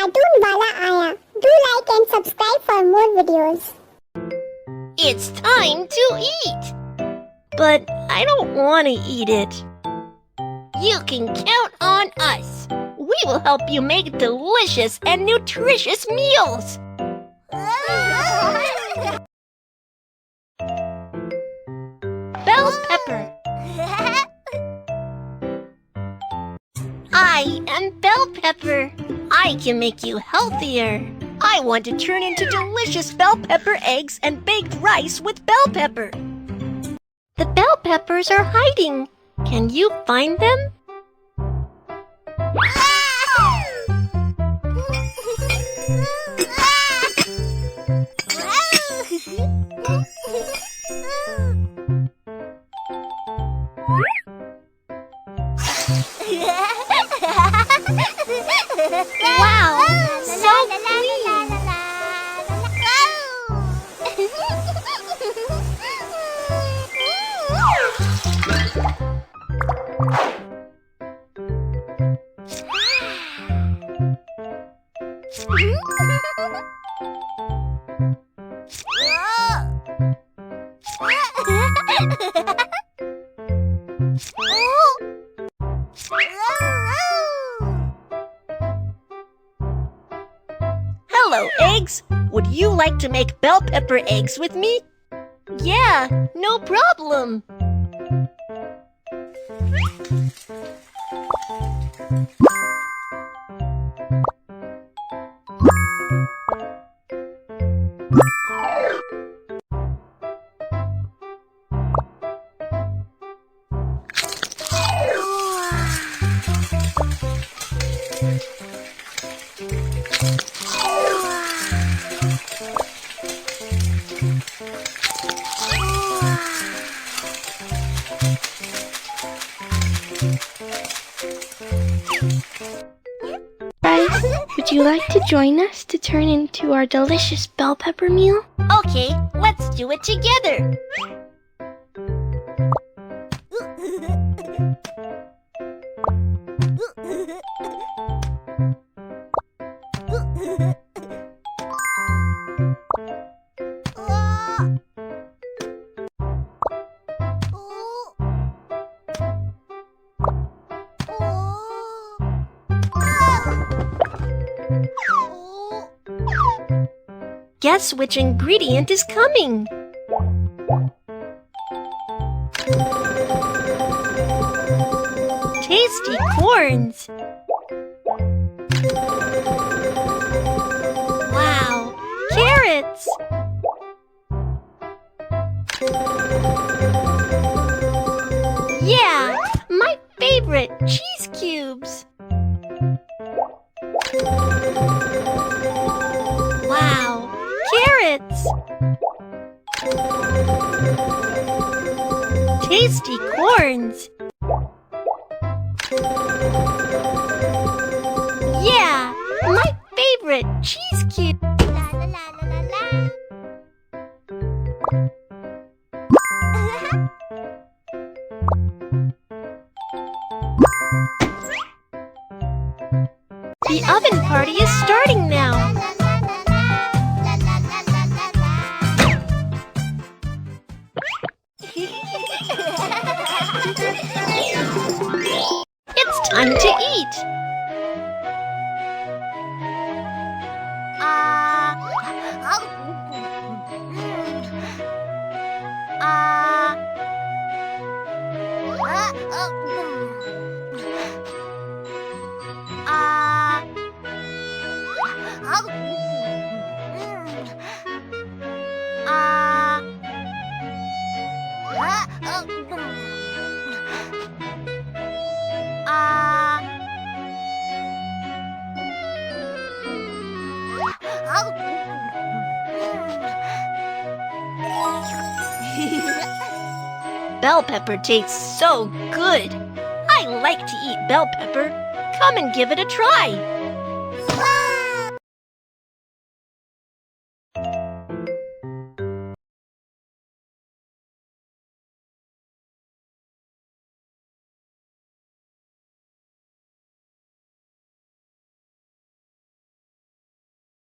CartoonWalaAaya. Do like and subscribe for more videos. It's time to eat! But I don't want to eat it. You can count on us. We will help you make delicious and nutritious meals. Bell pepper. I am bell pepper. I can make you healthier. I want to turn into delicious bell pepper eggs and baked rice with bell pepper. The bell peppers are hiding. Can you find them? Wow, so clean! Hello, eggs! Would you like to make bell pepper eggs with me? Yeah, no problem! Guys, would you like to join us to turn into our delicious bell pepper meal? Okay, let's do it together! Guess which ingredient is coming? Tasty corns! Wow, carrots! Yeah, my favorite, cheese cubes! Wow, carrots! Tasty corns! Yeah, my favorite, cheese cube! The oven party is starting now! It's time to eat! Bell pepper tastes so good. I like to eat bell pepper. Come and give it a try.